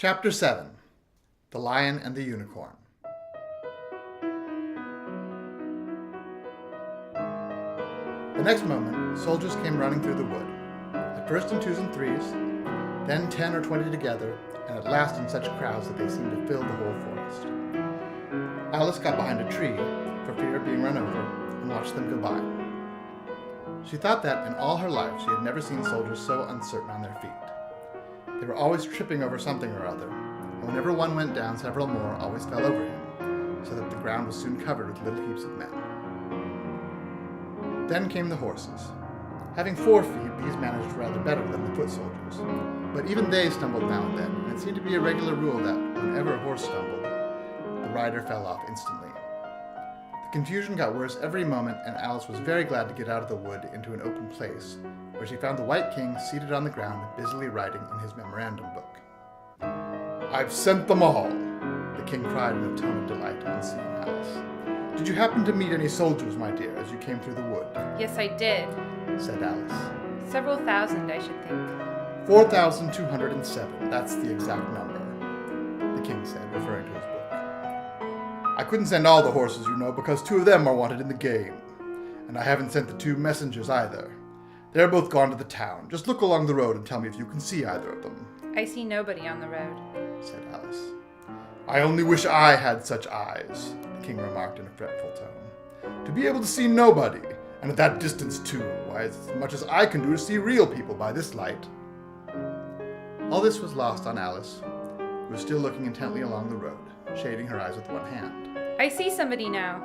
Chapter 7. The Lion and the Unicorn. The next moment, soldiers came running through the wood, at first in twos and threes, then 10 or 20 together, and at last in such crowds that they seemed to fill the whole forest. Alice got behind a tree, for fear of being run over, and watched them go by. She thought that, in all her life, she had never seen soldiers so uncertain on their feet. They were always tripping over something or other, and whenever one went down, several more always fell over him, so that the ground was soon covered with little heaps of men. Then came the horses. Having 4 feet, these managed rather better than the foot soldiers, but even they stumbled now and then, and it seemed to be a regular rule that, whenever a horse stumbled, the rider fell off instantly. The confusion got worse every moment, and Alice was very glad to get out of the wood into an open place, where she found the White King seated on the ground, busily writing in his memorandum book. "I've sent them all," the king cried in a tone of delight on seeing Alice. "Did you happen to meet any soldiers, my dear, as you came through the wood?" "Yes, I did," said Alice. "Several thousand, I should think." 4,207, that's the exact number, the king said, referring to his book. "I couldn't send all the horses, you know, because 2 of them are wanted in the game. And I haven't sent the 2 messengers either. They're both gone to the town. Just look along the road and tell me if you can see either of them." "I see nobody on the road," said Alice. "I only wish I had such eyes," the king remarked in a fretful tone. "To be able to see nobody, and at that distance too. Why, it's as much as I can do to see real people by this light." All this was lost on Alice, who was still looking intently along the road, shading her eyes with one hand. "I see somebody now,"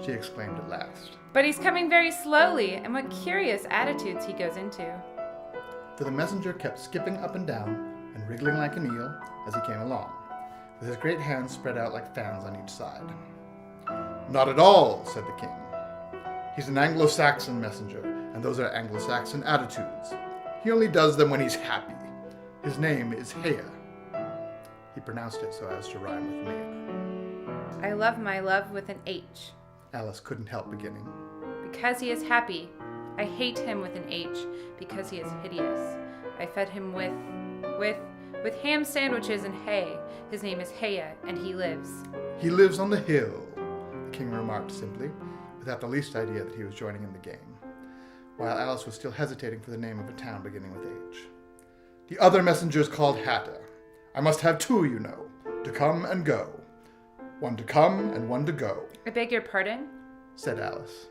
she exclaimed at last. "but he's coming very slowly, and what curious attitudes he goes into." For the messenger kept skipping up and down and wriggling like an eel as he came along, with his great hands spread out like fans on each side. "Not at all," said the king. "He's an Anglo-Saxon messenger, and those are Anglo-Saxon attitudes. He only does them when he's happy. His name is Heya." He pronounced it so as to rhyme with maid. "I love my love with an H. Alice couldn't help beginning. Because he is happy. I hate him with an H, because he is hideous. I fed him with ham sandwiches and hay. His name is Heya, and he lives." "He lives on the hill," the king remarked simply, without the least idea that he was joining in the game, while Alice was still hesitating for the name of a town beginning with H. "The other messenger's called Hatter. I must have 2, you know, to come and go. 1 to come and 1 to go." "I beg your pardon?" said Alice.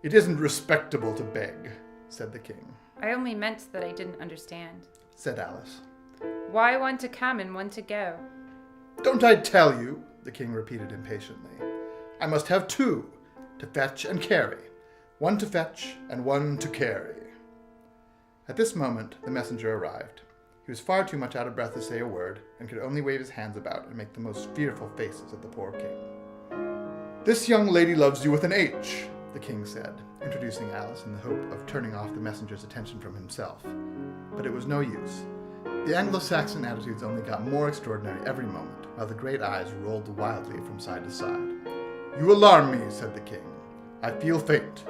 "It isn't respectable to beg," said the king. "I only meant that I didn't understand." said Alice. "Why 1 to come and 1 to go?" "Don't I tell you?" the king repeated impatiently. "I must have 2, to fetch and carry. 1 to fetch and 1 to carry." At this moment, the messenger arrived. He was far too much out of breath to say a word, and could only wave his hands about and make the most fearful faces at the poor king. "This young lady loves you with an H," the king said, introducing Alice in the hope of turning off the messenger's attention from himself. But it was no use. The Anglo-Saxon attitudes only got more extraordinary every moment, while the great eyes rolled wildly from side to side. "You alarm me," said the king. "I feel faint.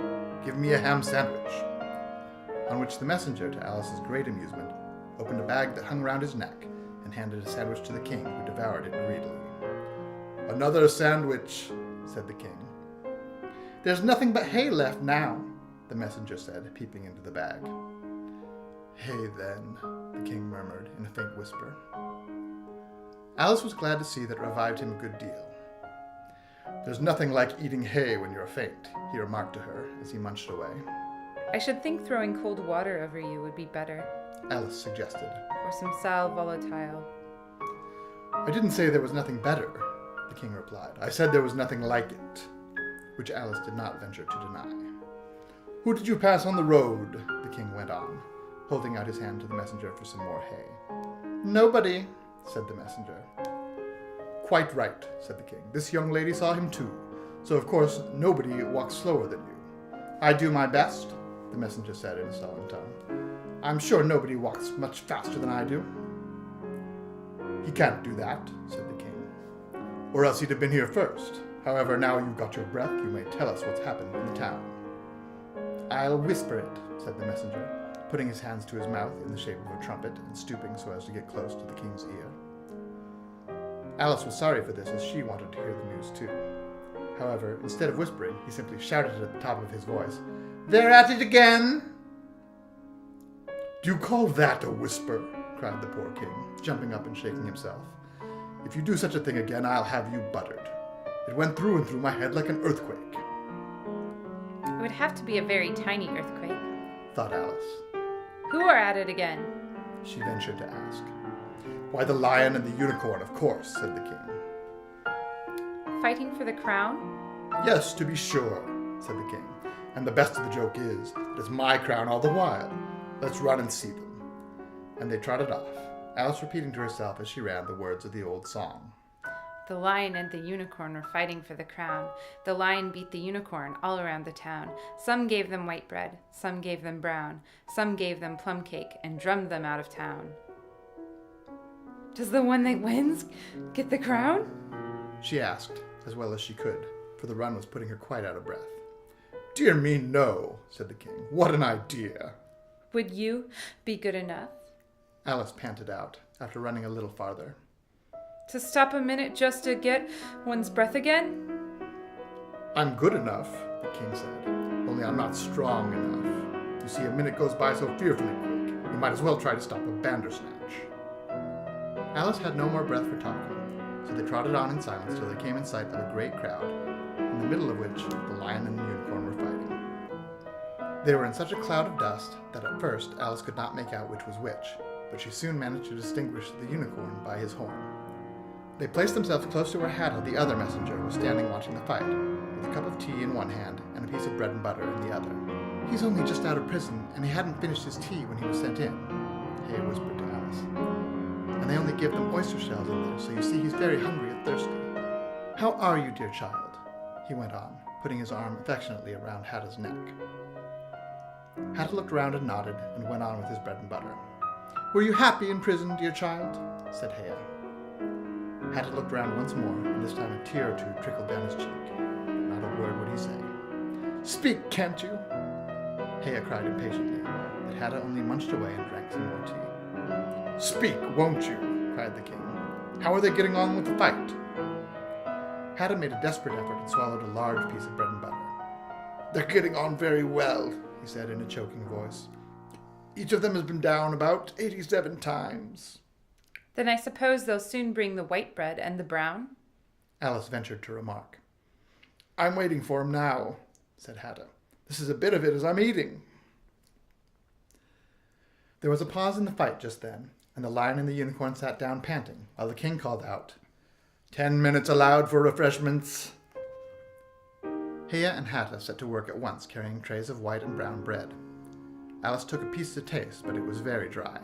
Give me a ham sandwich." On which the messenger, to Alice's great amusement, opened a bag that hung round his neck and handed a sandwich to the king, who devoured it greedily. "Another sandwich," said the king. "There's nothing but hay left now," the messenger said, peeping into the bag. "Hay, then," the king murmured in a faint whisper. Alice was glad to see that it revived him a good deal. "There's nothing like eating hay when you're faint," he remarked to her as he munched away. "I should think throwing cold water over you would be better," Alice suggested. "or some sal volatile." "I didn't say there was nothing better," the king replied. "I said there was nothing like it," which Alice did not venture to deny. "Who did you pass on the road?" the king went on, holding out his hand to the messenger for some more hay. "Nobody," said the messenger. "Quite right," said the king. "This young lady saw him too, so of course nobody walks slower than you." "I do my best," the messenger said in a solemn tone. "I'm sure nobody walks much faster than I do." "He can't do that," said the king, "or else he'd have been here first. However, now you've got your breath, you may tell us what's happened in the town." "I'll whisper it," said the messenger, putting his hands to his mouth in the shape of a trumpet and stooping so as to get close to the king's ear. Alice was sorry for this, as she wanted to hear the news too. However, instead of whispering, he simply shouted at the top of his voice, "They're at it again!" "Do you call that a whisper?" cried the poor king, jumping up and shaking himself. "If you do such a thing again, I'll have you buttered. It went through and through my head like an earthquake." It would have to be a very tiny earthquake, thought Alice. "Who are at it again?" she ventured to ask. "Why, the lion and the unicorn, of course," said the king. "Fighting for the crown?" "Yes, to be sure," said the king. "And the best of the joke is, that it's my crown all the while. Let's run and see them." And they trotted off, Alice repeating to herself as she ran the words of the old song. The lion and the unicorn were fighting for the crown. The lion beat the unicorn all around the town. Some gave them white bread, some gave them brown, some gave them plum cake and drummed them out of town. "Does the one that wins get the crown?" she asked, as well as she could, for the run was putting her quite out of breath. "Dear me, no," said the king. "What an idea." "Would you be good enough?" Alice panted out, after running a little farther. "To stop a minute just to get one's breath again?" "I'm good enough," the king said, "only I'm not strong enough. You see, a minute goes by so fearfully quick, you might as well try to stop a bandersnatch." Alice had no more breath for talking, so they trotted on in silence till they came in sight of a great crowd, in the middle of which the lion and the unicorn were fighting. They were in such a cloud of dust that at first Alice could not make out which was which, but she soon managed to distinguish the unicorn by his horn. They placed themselves close to where Hatta, the other messenger, was standing watching the fight, with a cup of tea in one hand and a piece of bread and butter in the other. "He's only just out of prison, and he hadn't finished his tea when he was sent in," Hay whispered to Alice. "And they only give them oyster shells in there, so you see he's very hungry and thirsty. How are you, dear child?" he went on, putting his arm affectionately around Hatta's neck. Hatta looked round and nodded, and went on with his bread and butter. "Were you happy in prison, dear child?" said Hea. Hatta looked round once more, and this time a tear or two trickled down his cheek. Not a word would he say. "Speak, can't you?" Hea cried impatiently, but Hatta only munched away and drank some more tea. "Speak, won't you?" cried the king. "How are they getting on with the fight?" Hatta made a desperate effort and swallowed a large piece of bread and butter. "They're getting on very well," he said in a choking voice. "Each of them has been down about 87 times. "Then I suppose they'll soon bring the white bread and the brown?" Alice ventured to remark. "I'm waiting for him now," said Hatta. "This is a bit of it as I'm eating." There was a pause in the fight just then, and the lion and the unicorn sat down panting, while the king called out, "10 minutes allowed for refreshments." Hea and Hatta set to work at once carrying trays of white and brown bread. Alice took a piece to taste, but it was very dry.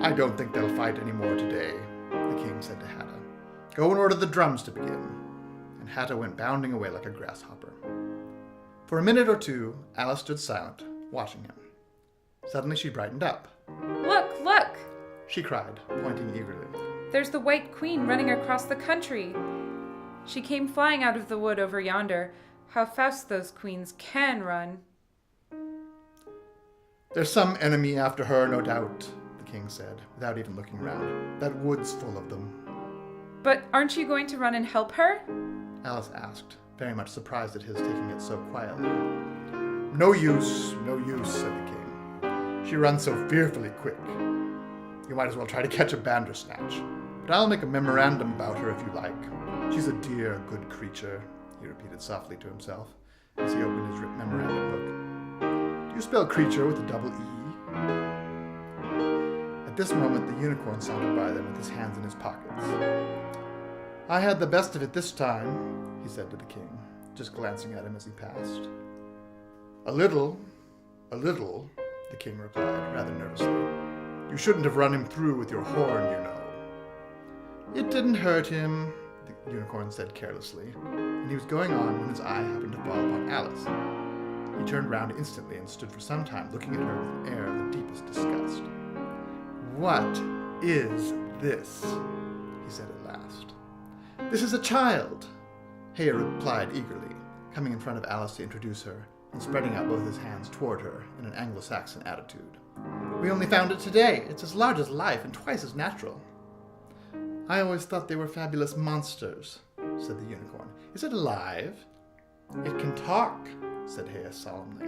"I don't think they'll fight any more today," the king said to Hatta. "Go and order the drums to begin." And Hatta went bounding away like a grasshopper. For a minute or two, Alice stood silent, watching him. Suddenly she brightened up. "Look, look!" she cried, pointing eagerly. "There's the White Queen running across the country. She came flying out of the wood over yonder. How fast those queens can run!" "There's some enemy after her, no doubt," the king said, without even looking round. "That wood's full of them." "But aren't you going to run and help her?" Alice asked, very much surprised at his taking it so quietly. No use," said the king. "She runs so fearfully quick. You might as well try to catch a bandersnatch. But I'll make a memorandum about her if you like. She's a dear, good creature," he repeated softly to himself, as he opened his memorandum book. "Do you spell creature with a double E?" At this moment the unicorn sauntered by them with his hands in his pockets. "I had the best of it this time," he said to the king, just glancing at him as he passed. A little," the king replied, rather nervously. "You shouldn't have run him through with your horn, you know." "It didn't hurt him," the unicorn said carelessly, and he was going on when his eye happened to fall upon Alice. He turned round instantly and stood for some time looking at her with an air of the deepest disgust. "What is this?" he said at last. "This is a child," Hea replied eagerly, coming in front of Alice to introduce her, and spreading out both his hands toward her in an Anglo-Saxon attitude. "We only found it today. It's as large as life and twice as natural." I always thought they were fabulous monsters, said the unicorn. Is it alive? It can talk, said Hea solemnly.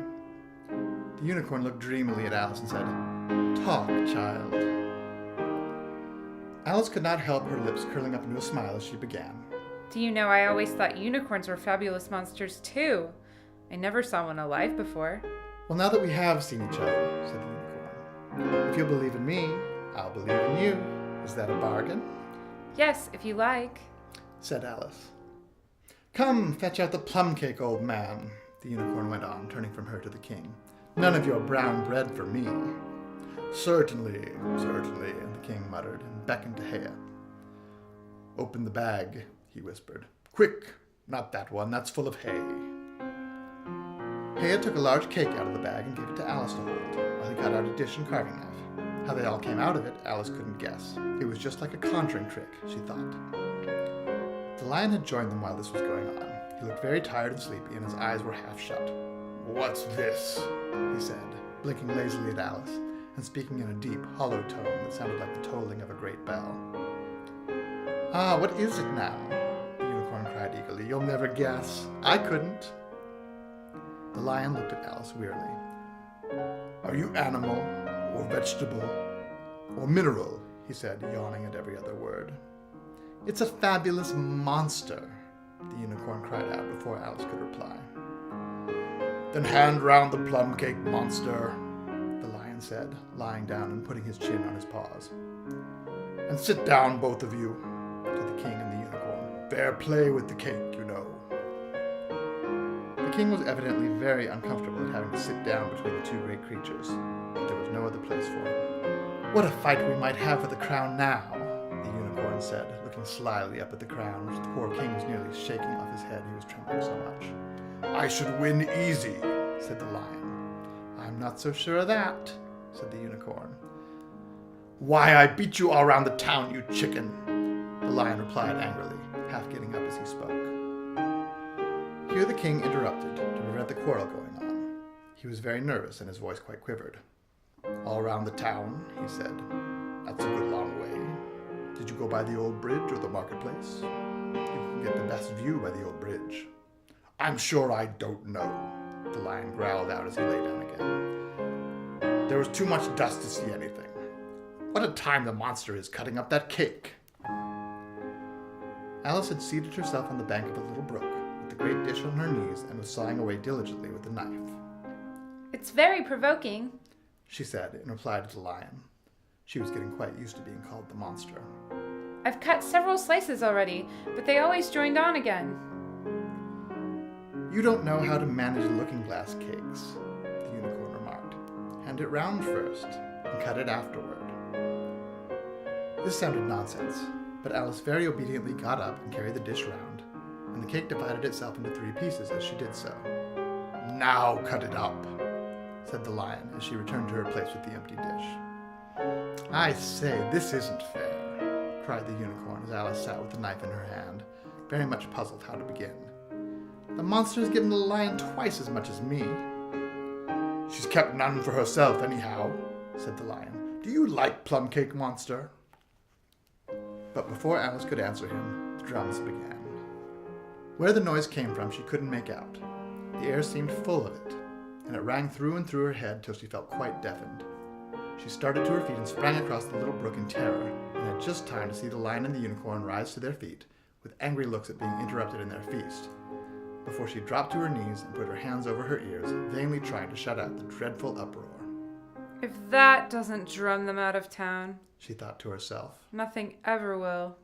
The unicorn looked dreamily at Alice and said, Talk, child. Alice could not help her lips curling up into a smile as she began. Do you know, I always thought unicorns were fabulous monsters too. I never saw one alive before. Well, now that we have seen each other, said the unicorn, if you'll believe in me, I'll believe in you. Is that a bargain? Yes, if you like, said Alice. Come, fetch out the plum cake, old man, the unicorn went on, turning from her to the king. None of your brown bread for me. Certainly, certainly, the king muttered, and beckoned to Hea. Open the bag, he whispered. Quick, not that one, that's full of hay. Hea took a large cake out of the bag and gave it to Alice to hold, while he got out a dish and carving knife. How they all came out of it, Alice couldn't guess. It was just like a conjuring trick, she thought. The lion had joined them while this was going on. He looked very tired and sleepy, and his eyes were half shut. What's this? He said, blinking lazily at Alice, and speaking in a deep, hollow tone that sounded like the tolling of a great bell. Ah, what is it now? The unicorn cried eagerly. You'll never guess. I couldn't. The lion looked at Alice wearily. Are you animal, or vegetable, or mineral? He said, yawning at every other word. It's a fabulous monster, the unicorn cried out before Alice could reply. Then hand round the plum cake, monster, the lion said, lying down and putting his chin on his paws. And sit down, both of you, to the king and the unicorn. Fair play with the cake, you know. The king was evidently very uncomfortable at having to sit down between the two great creatures, but there was no other place for him. What a fight we might have for the crown now, the unicorn said, looking slyly up at the crown, which the poor king was nearly shaking off his head, he was trembling so much. I should win easy, said the lion. I'm not so sure of that, said the unicorn. Why, I beat you all around the town, you chicken, the lion replied angrily, half getting up as he spoke. Here the king interrupted to prevent the quarrel going on. He was very nervous and his voice quite quivered. All around the town, he said. That's a good long way. Did you go by the old bridge or the marketplace? You can get the best view by the old bridge. I'm sure I don't know, the lion growled out as he lay down again. There was too much dust to see anything. What a time the monster is cutting up that cake. Alice had seated herself on the bank of a little brook, with the great dish on her knees, and was sawing away diligently with the knife. It's very provoking, she said in reply to the lion. She was getting quite used to being called the monster. I've cut several slices already, but they always joined on again. You don't know how to manage looking-glass cakes, the unicorn remarked. Hand it round first, and cut it afterward. This sounded nonsense, but Alice very obediently got up and carried the dish round, and the cake divided itself into 3 pieces as she did so. Now cut it up, said the lion as she returned to her place with the empty dish. I say, this isn't fair, cried the unicorn as Alice sat with the knife in her hand, very much puzzled how to begin. The monster has given the lion twice as much as me. She's kept none for herself anyhow, said the lion. Do you like plum cake, monster? But before Alice could answer him, the drums began. Where the noise came from she couldn't make out. The air seemed full of it, and it rang through and through her head till she felt quite deafened. She started to her feet and sprang across the little brook in terror, and had just time to see the lion and the unicorn rise to their feet, with angry looks at being interrupted in their feast, before she dropped to her knees and put her hands over her ears, vainly trying to shut out the dreadful uproar. If that doesn't drum them out of town, she thought to herself, nothing ever will.